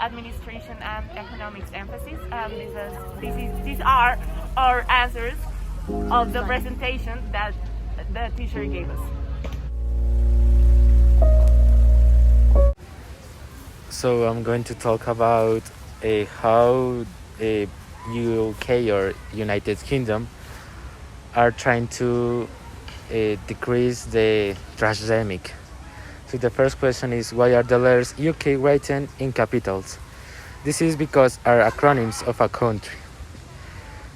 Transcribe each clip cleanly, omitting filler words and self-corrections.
administration and economics emphasis. These are our answers of the presentation that the teacher gave us. So I'm going to talk about how UK or United Kingdom are trying to decrease the trashedemic. So the first question is, why are the letters UK written in capitals? This is because are acronyms of a country.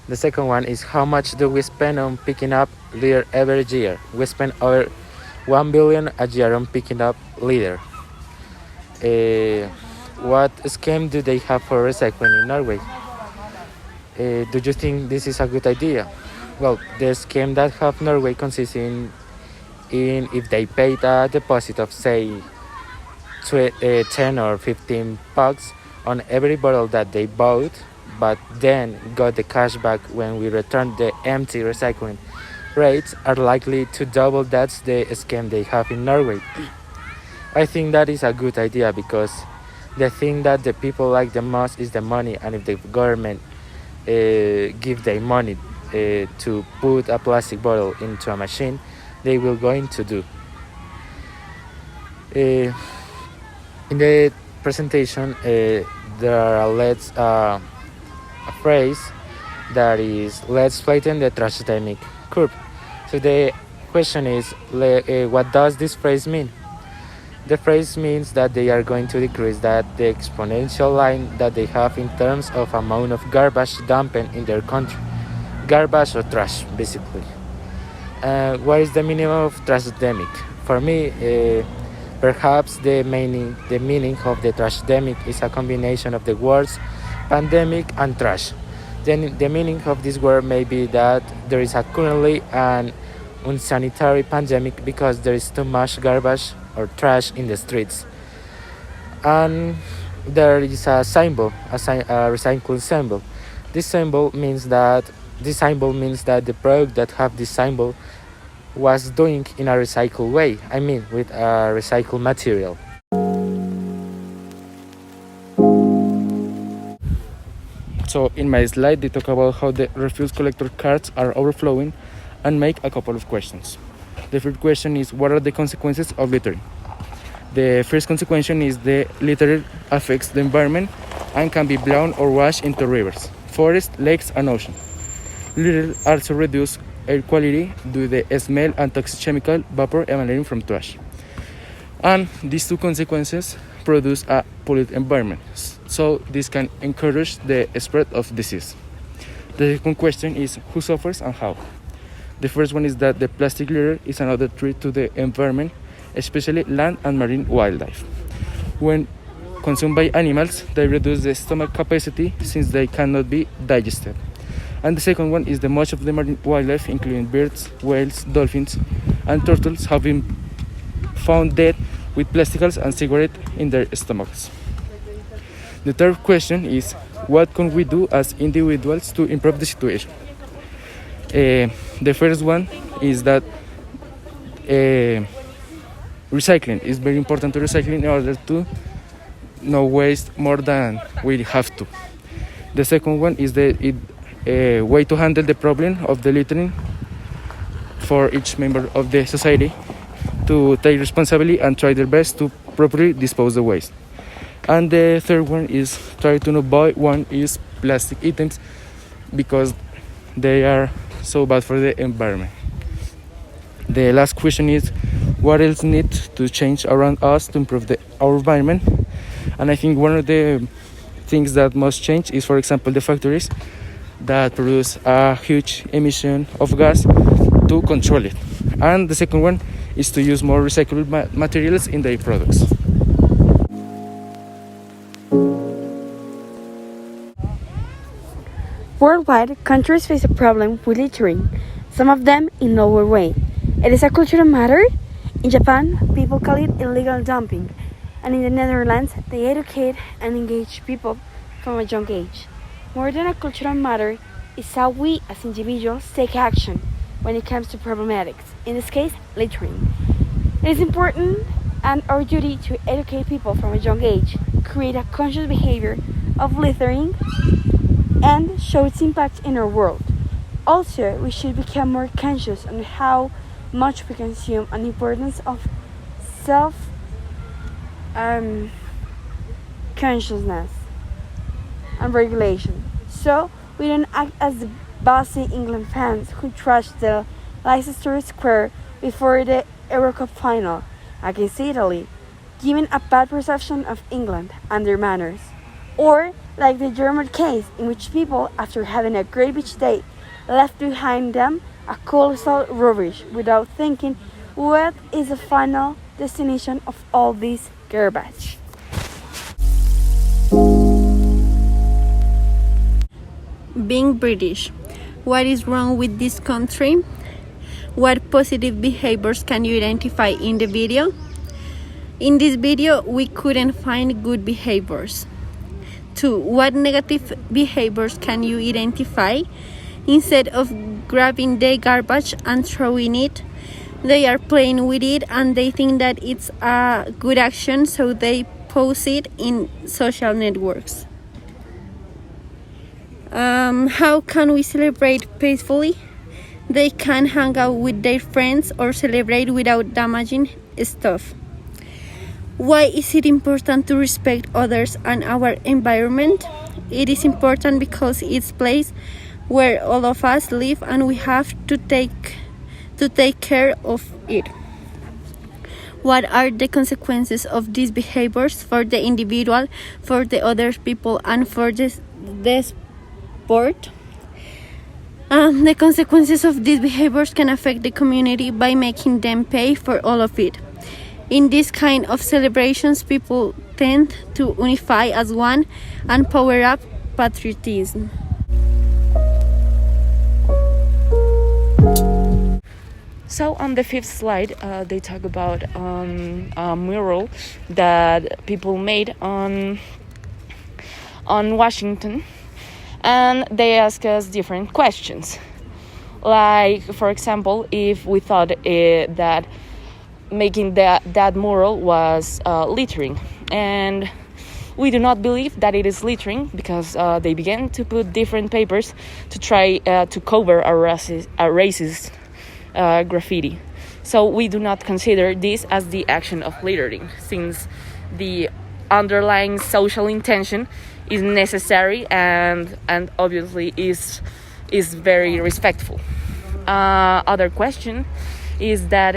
The second one is, how much do we spend on picking up litter every year? We spend over 1 billion a year on picking up litter. What scheme do they have for recycling in Norway? Do you think this is a good idea? Well, the scheme that have Norway consists in if they paid a deposit of say 10 or 15 bucks on every bottle that they bought, but then got the cash back when we return the empty recycling rates are likely to double. That's the scheme they have in Norway. I think that is a good idea because the thing that the people like the most is the money, and if the government give their money to put a plastic bottle into a machine, they will going to do. In the presentation, there are a phrase that is, let's flatten the trashedemic curve. So the question is, what does this phrase mean? The phrase means that they are going to decrease the exponential line that they have in terms of amount of garbage dumped in their country. Garbage or trash, basically. What is the meaning of trashedemic? For me, perhaps the meaning of the trashedemic is a combination of the words pandemic and trash. Then the meaning of this word may be that there is currently an unsanitary pandemic because there is too much garbage or trash in the streets. And there is a symbol, a recycling symbol. This symbol means that the product that have this symbol was doing in a recycled way. I mean, with a recycled material. So in my slide, they talk about how the refuse collector carts are overflowing and make a couple of questions. The first question is, what are the consequences of littering? The first consequence is the litter affects the environment and can be blown or washed into rivers, forests, lakes, and oceans. Litter also reduces air quality due to the smell and toxic chemical vapor emanating from trash. And these two consequences produce a polluted environment, so this can encourage the spread of disease. The second question is, who suffers and how? The first one is that the plastic litter is another threat to the environment, especially land and marine wildlife. When consumed by animals, they reduce the stomach capacity since they cannot be digested. And the second one is that much of the marine wildlife, including birds, whales, dolphins, and turtles, have been found dead with plasticals and cigarettes in their stomachs. The third question is, what can we do as individuals to improve the situation? The first one is that recycling is very important to recycling in order to not waste more than we have to. The second one is the way to handle the problem of the littering for each member of the society to take responsibility and try their best to properly dispose the waste. And the third one is try to not buy one-use plastic items because they are so bad for the environment. The last question is, what else needs to change around us to improve our environment? And I think one of the things that must change is, for example, the factories that produce a huge emission of gas to control it. And the second one is to use more recyclable materials in their products. Worldwide, countries face a problem with littering, some of them in Norway. It is a cultural matter. In Japan, people call it illegal dumping, and in the Netherlands, they educate and engage people from a young age. More than a cultural matter is how we as individuals take action when it comes to problematics, in this case, littering. It is important and our duty to educate people from a young age create a conscious behavior of littering and show its impact in our world. Also, we should become more conscious on how much we consume and the importance of self consciousness and regulation. So we don't act as the bossy England fans who trashed the Leicester Square before the Euro Cup final against Italy, giving a bad perception of England and their manners. Or like the German case, in which people, after having a great beach day, left behind them a colossal rubbish without thinking what is the final destination of all this garbage. Being British. What is wrong with this country? What positive behaviors can you identify in the video? In this video, we couldn't find good behaviors. 2. What negative behaviors can you identify? Instead of grabbing the garbage and throwing it, they are playing with it and they think that it's a good action, so they post it in social networks. How can we celebrate peacefully? They can hang out with their friends or celebrate without damaging stuff. Why is it important to respect others and our environment? It is important because it's a place where all of us live and we have to take care of it. What are the consequences of these behaviors for the individual, for the other people, and for the sport? The consequences of these behaviors can affect the community by making them pay for all of it. In this kind of celebrations, people tend to unify as one and power up patriotism. So on the 5th slide, they talk about a mural that people made on Washington, and they ask us different questions. Like, for example, if we thought that making that mural was littering, and we do not believe that it is littering because they began to put different papers to try to cover a racist graffiti. So we do not consider this as the action of littering, since the underlying social intention is necessary and obviously is very respectful. Other question is that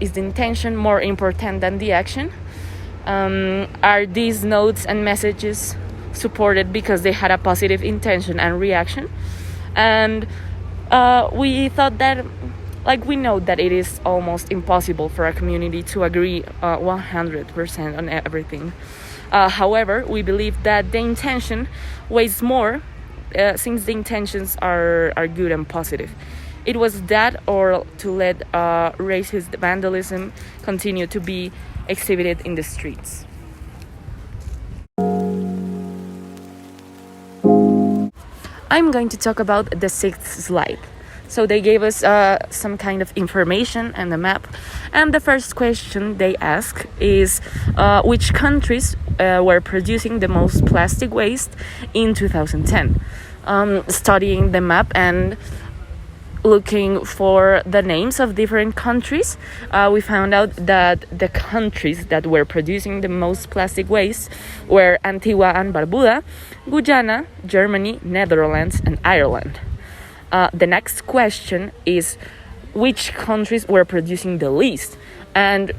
is the intention more important than the action? Are these notes and messages supported because they had a positive intention and reaction? And we thought that, like, we know that it is almost impossible for a community to agree 100% on everything. However, we believe that the intention weighs more since the intentions are good and positive. It was that or to let racist vandalism continue to be exhibited in the streets. I'm going to talk about the 6th slide. So they gave us some kind of information and a map. And the first question they ask is which countries were producing the most plastic waste in 2010. Studying the map and looking for the names of different countries, we found out that the countries that were producing the most plastic waste were Antigua and Barbuda, Guyana, Germany, Netherlands, and Ireland. The next question is which countries were producing the least, and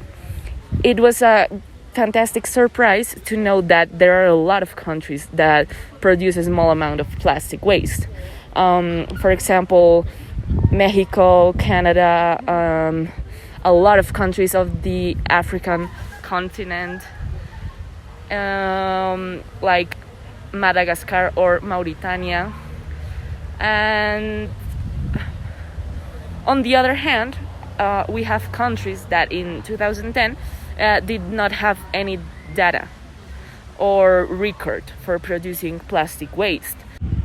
it was a fantastic surprise to know that there are a lot of countries that produce a small amount of plastic waste. For example, Mexico, Canada, a lot of countries of the African continent, like Madagascar or Mauritania. And on the other hand, we have countries that in 2010 did not have any data or record for producing plastic waste.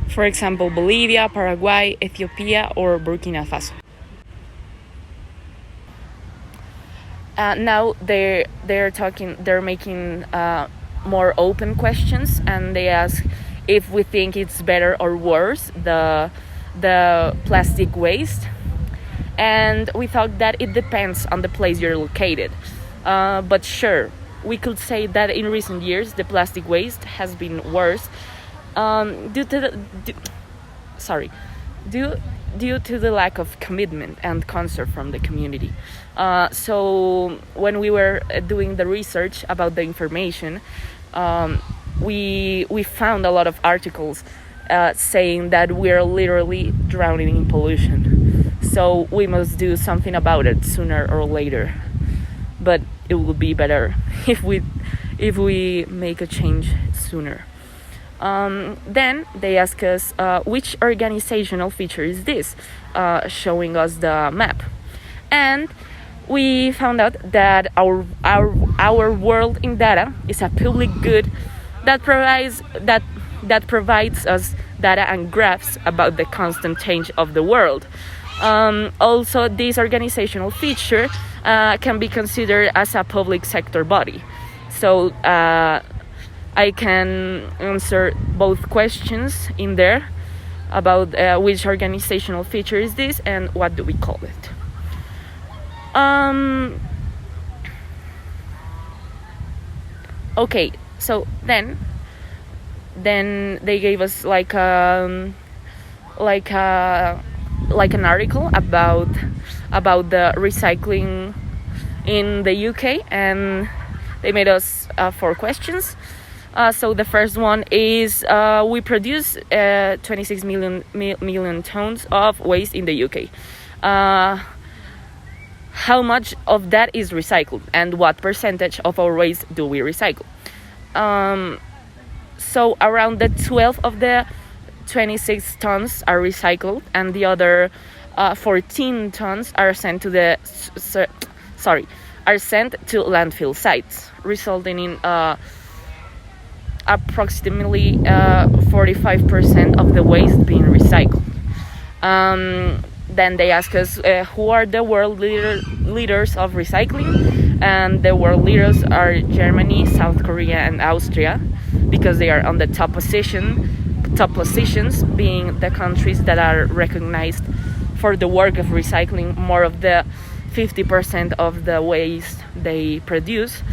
For example, Bolivia, Paraguay, Ethiopia, or Burkina Faso. Now they're making more open questions, and they ask if we think it's better or worse, the plastic waste. And we thought that it depends on the place you're located. But sure, we could say that in recent years the plastic waste has been worse due to the lack of commitment and concern from the community. So when we were doing the research about the information, we found a lot of articles saying that we're literally drowning in pollution. So we must do something about it sooner or later. But it would be better if we make a change sooner. Then they ask us which organizational feature is this, showing us the map, and we found out that our world in data is a public good that provides us data and graphs about the constant change of the world. Also, this organizational feature can be considered as a public sector body. So I can answer both questions in there about which organizational feature is this and what do we call it. Okay, so then they gave us like an article about the recycling in the UK, and they made us 4 questions. So the first one is we produce 26 million tons of waste in the UK. How much of that is recycled, and what percentage of our waste do we recycle? So around the 12 of the 26 tons are recycled, and the other 14 tons are sent to landfill sites, resulting in approximately 45% of the waste being recycled. Then they ask us who are the world leaders of recycling, and the world leaders are Germany, South Korea, and Austria, because they are on the top positions, being the countries that are recognized for the work of recycling more of the 50% of the waste they produce,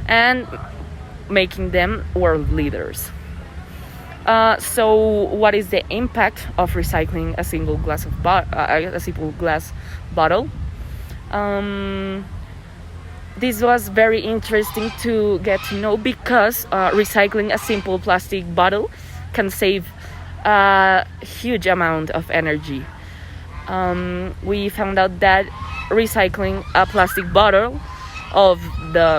and making them world leaders. So what is the impact of recycling a single glass bottle? This was very interesting to get to know, because recycling a simple plastic bottle can save a huge amount of energy. We found out that recycling a plastic bottle of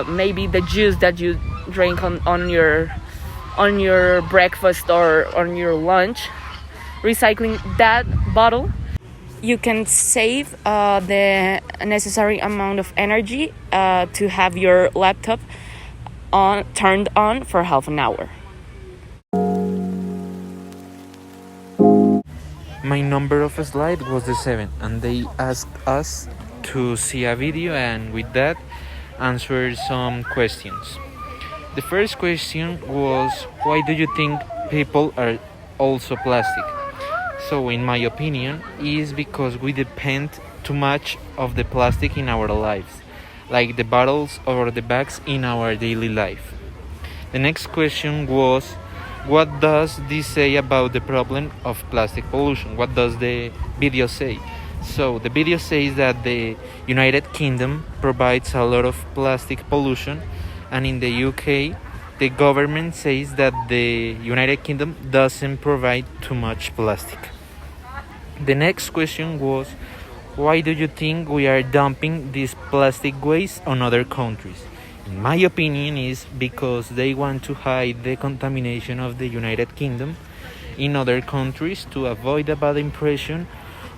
maybe the juice that you drink on your breakfast or on your lunch, recycling that bottle, you can save the necessary amount of energy to have your laptop turned on for half an hour. My number of slide was the 7, and they asked us to see a video, and with that answer some questions. The first question was, why do you think people are also plastic? So in my opinion, is because we depend too much of the plastic in our lives, like the bottles or the bags in our daily life. The next question was, what does this say about the problem of plastic pollution? What does the video say? So the video says that the United Kingdom provides a lot of plastic pollution, and in the UK, the government says that the United Kingdom doesn't provide too much plastic. The next question was, why do you think we are dumping this plastic waste on other countries? In my opinion, is because they want to hide the contamination of the United Kingdom in other countries to avoid a bad impression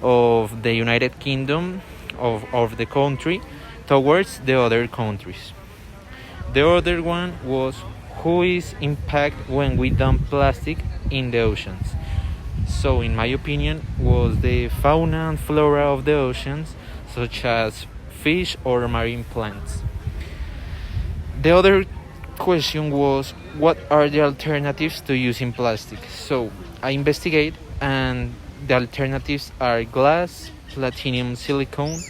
of the United Kingdom, of the country, towards the other countries. The other one was, who is impacted when we dump plastic in the oceans? So in my opinion, was the fauna and flora of the oceans, such as fish or marine plants. The other question was, what are the alternatives to using plastic? So I investigate, and the alternatives are glass, platinum silicone,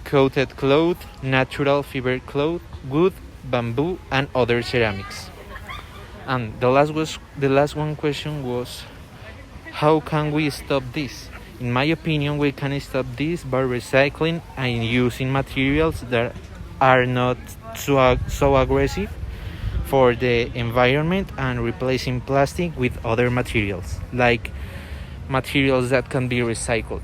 coated cloth, natural fiber cloth, wood, bamboo, and other ceramics. And the last one question was, how can we stop this? In my opinion, we can stop this by recycling and using materials that are not so aggressive for the environment, and replacing plastic with other materials, like materials that can be recycled.